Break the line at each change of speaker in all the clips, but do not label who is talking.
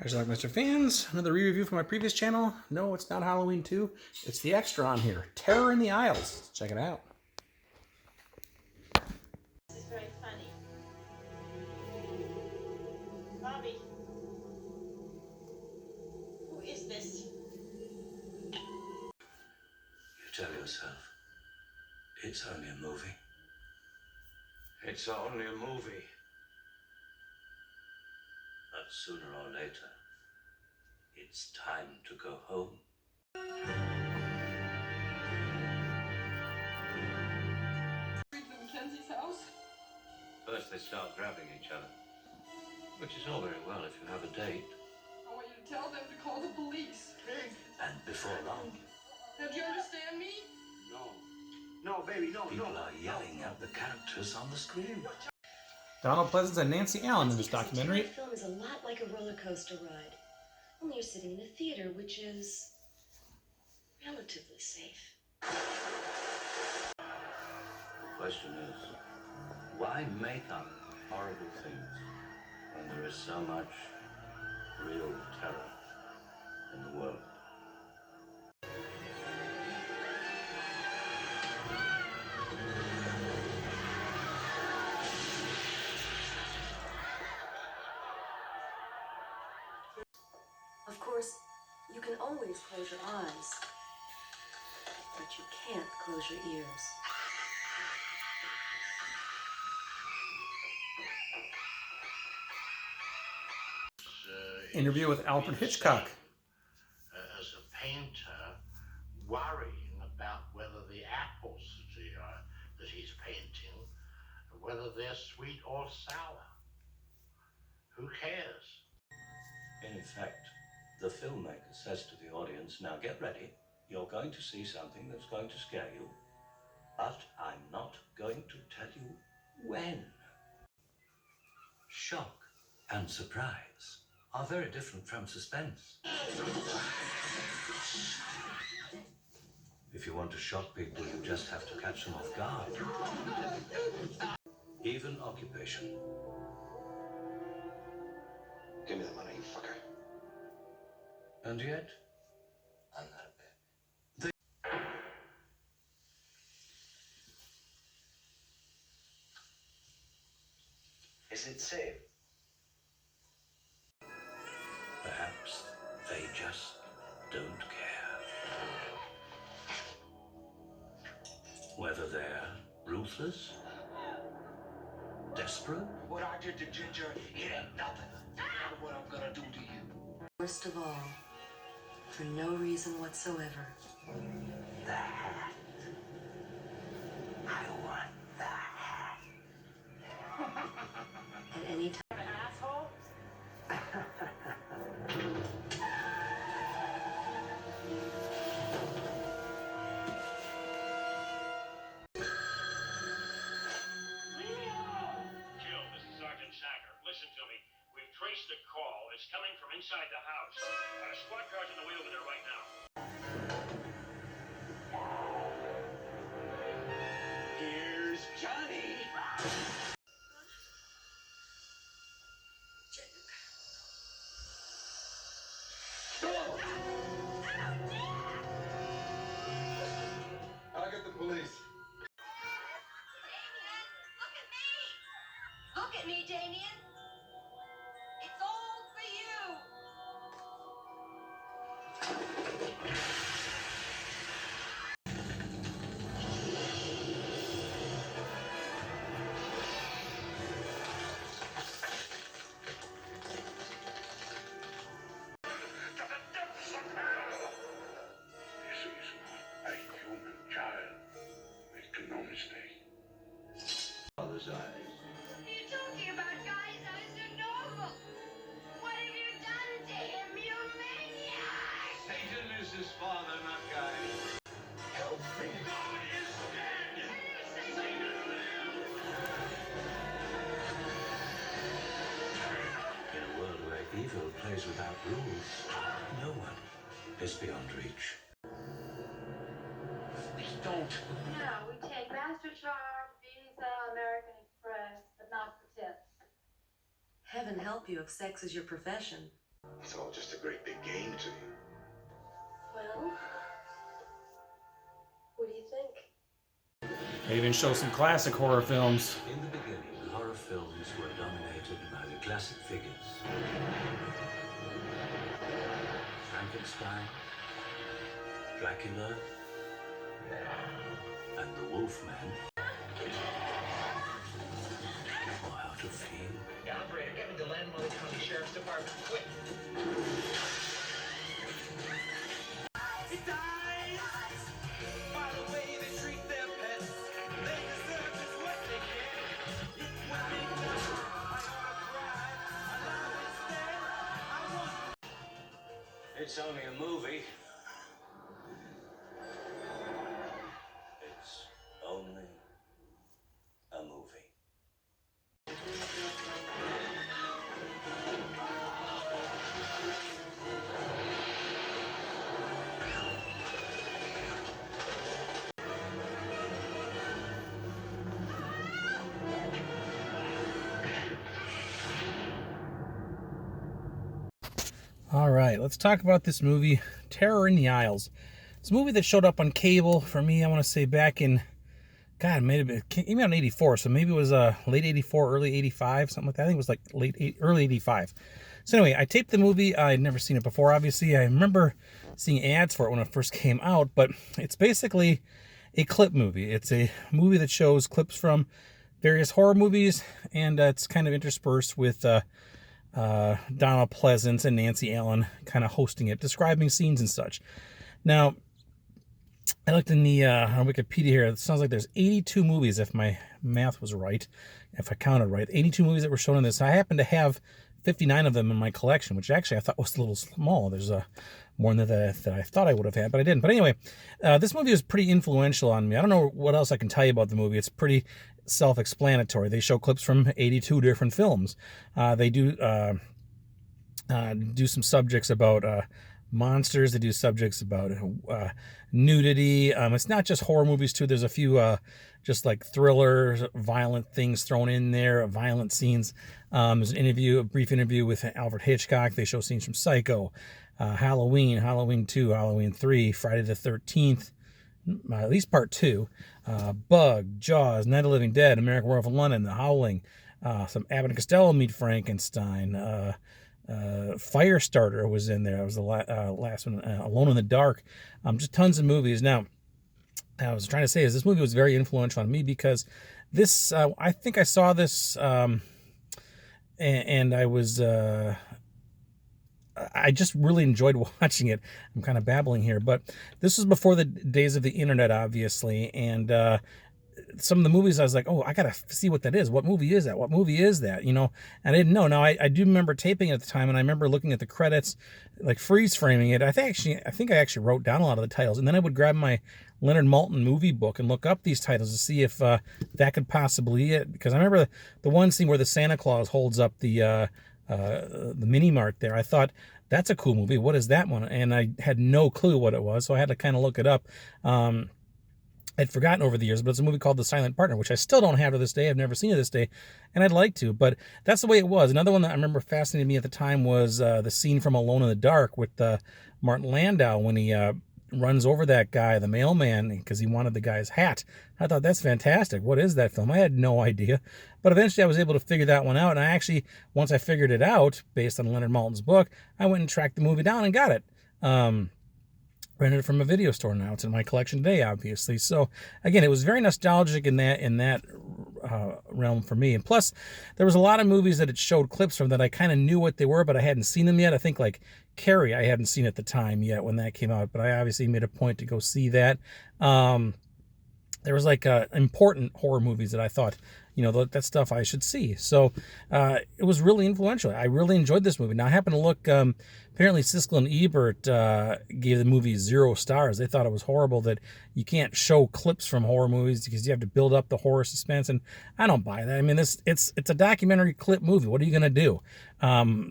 Hi, Schlockmeister fans. Another re-review from my previous channel. No, it's not Halloween 2. It's the extra on here. Terror in the Aisles. Check it out.
This is very funny. Bobby. Who is this?
You tell yourself, it's only a movie. It's only a movie. But sooner or later, it's time to go home.
Mackenzie's house?
First they start grabbing each other, which is all very well if you have a date.
I want you to tell them to call the police.
And before long,
Don't you understand me?
No, baby, no,
people are yelling at the characters on the screen.
Donald Pleasance and Nancy Allen in this documentary.
The film is a lot like a roller coaster ride. Only you're sitting in a theater, which is relatively safe.
The question is, why make up horrible things when there is so much real terror in the world?
Of course, you can always close your eyes, but you can't close your ears.
Interview with Alfred Hitchcock.
As a painter, worrying about whether the apples that he's painting, whether they're sweet or sour. Who cares?
In effect, the filmmaker says to the audience, now get ready, you're going to see something that's going to scare you, but I'm not going to tell you when. Shock and surprise are very different from suspense. If you want to shock people, you just have to catch them off guard. Even occupation.
Give me the money, you fucker.
And yet, I'm not a bit. Is it safe? Perhaps they just don't care. Whether they're ruthless, desperate,
What I did to Ginger, it ain't nothing. What I'm gonna do to you.
Worst of all, for no reason whatsoever.
the hat. I want the hat.
At any time.
Asshole?
Jill, this is Sergeant Sacker. Listen to me. We've traced the call. It's coming from inside the house. Squad car's on the way over there right now.
Here's Johnny.
I'll get the police.
Look at me, Damien. It's all for you.
This is a human child. Make no mistake.
Father's eyes.
What are you talking about, guys? Eyes are normal. What have you done to him, you maniac?
Satan is his father, not Guy.
Help me. God is dead.
In a world where evil plays without rules, no one is beyond reach.
Please don't.
No, we take MasterCard, Visa, American Express, but not for tips.
Heaven help you if sex is your profession.
It's all just a great big game to you.
Well, what do you think?
They even show some classic horror films.
In the beginning, horror films were dominated by the classic figures. Frankenstein, Dracula, and the Wolfman. Or how to feel.
Operator, get me the Landmine County Sheriff's Department, quick.
It's only a movie. It's only a movie.
All right, let's talk about this movie, Terror in the Aisles. It's a movie that showed up on cable for me, I want to say back in, God, it may have been, it came out in 84, so maybe it was late 84, early 85, something like that. I think it was like early 85. So anyway, I taped the movie. I'd never seen it before, obviously. I remember seeing ads for it when it first came out, but it's basically a clip movie. It's a movie that shows clips from various horror movies, and it's kind of interspersed with Donald Pleasance and Nancy Allen kind of hosting it, describing scenes and such. Now, I looked in the on Wikipedia here. It sounds like there's 82 movies, if my math was right, if I counted right. 82 movies that were shown in this. I happen to have 59 of them in my collection, which actually I thought was a little small. There's more than that I thought I would have had, but I didn't. But anyway, this movie was pretty influential on me. I don't know what else I can tell you about the movie. It's pretty self-explanatory. They show clips from 82 different films. They do some subjects about monsters. They do subjects about nudity. It's not just horror movies too. There's a few just like thrillers, violent things thrown in there, violent scenes. There's a brief interview with Alfred Hitchcock. They show scenes from Psycho, Halloween, Halloween 2, Halloween 3, Friday the 13th, at least part 2, Bug, Jaws, Night of the Living Dead, American Werewolf in London, The Howling, some Abbott and Costello Meet Frankenstein, Firestarter was in there. That was the last one. Alone in the Dark. Just tons of movies. Now, I was trying to say is this movie was very influential on me because this, I think I saw this, and I was, I just really enjoyed watching it. I'm kind of babbling here, but this was before the days of the internet, obviously, and some of the movies I was like, oh, I gotta see what that is. What movie is that? What movie is that? You know, and I didn't know. Now I do remember taping it at the time, and I remember looking at the credits, like freeze framing it. I think I actually wrote down a lot of the titles, and then I would grab my Leonard Maltin movie book and look up these titles to see if that could possibly be it. Because I remember the one scene where the Santa Claus holds up the mini mart there. I thought, that's a cool movie. What is that one? And I had no clue what it was, so I had to kind of look it up. I'd forgotten over the years, but it's a movie called The Silent Partner, which I still don't have to this day. I've never seen it this day, and I'd like to, but that's the way it was. Another one that I remember fascinated me at the time was the scene from Alone in the Dark with Martin Landau when he runs over that guy, the mailman, because he wanted the guy's hat. I thought, that's fantastic. What is that film? I had no idea, but eventually I was able to figure that one out, and I actually, once I figured it out, based on Leonard Maltin's book, I went and tracked the movie down and got it. Rented it from a video store. Now it's in my collection today, obviously. So again, it was very nostalgic in that realm for me. And plus, there was a lot of movies that it showed clips from that I kind of knew what they were, but I hadn't seen them yet. I think like Carrie, I hadn't seen at the time yet when that came out, but I obviously made a point to go see that. There was like important horror movies that I thought, you know, that stuff I should see. So it was really influential. I really enjoyed this movie. Now I happen to look, apparently Siskel and Ebert gave the movie 0 stars. They thought it was horrible that you can't show clips from horror movies because you have to build up the horror suspense, and I don't buy that. I mean, it's a documentary clip movie. What are you going to do?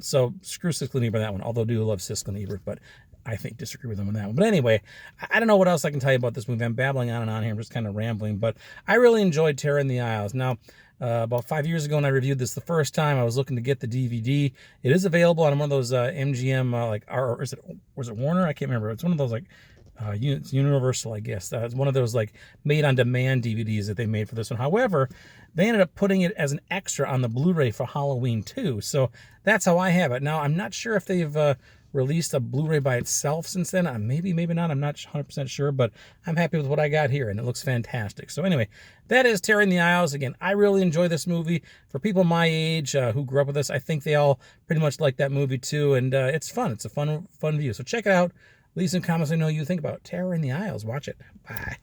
So screw Siskel and Ebert on that one, although I do love Siskel and Ebert, but I think disagree with them on that one. But anyway, I don't know what else I can tell you about this movie. I'm babbling on and on here. I'm just kind of rambling, but I really enjoyed Terror in the Aisles. Now, about 5 years ago when I reviewed this the first time. I was looking to get the DVD. It is available on one of those MGM, or was it Warner? I can't remember. It's one of those it's Universal, I guess. It's one of those made-on-demand DVDs that they made for this one. However, they ended up putting it as an extra on the Blu-ray for Halloween 2. So that's how I have it. Now, I'm not sure if they've released a Blu-ray by itself since then. Maybe not. I'm not 100% sure, but I'm happy with what I got here, and it looks fantastic. So anyway, that is Terror in the Aisles. Again, I really enjoy this movie. For people my age who grew up with this, I think they all pretty much like that movie too, and it's fun. It's a fun view. So check it out. Leave some comments. I know you think about Terror in the Aisles. Watch it. Bye.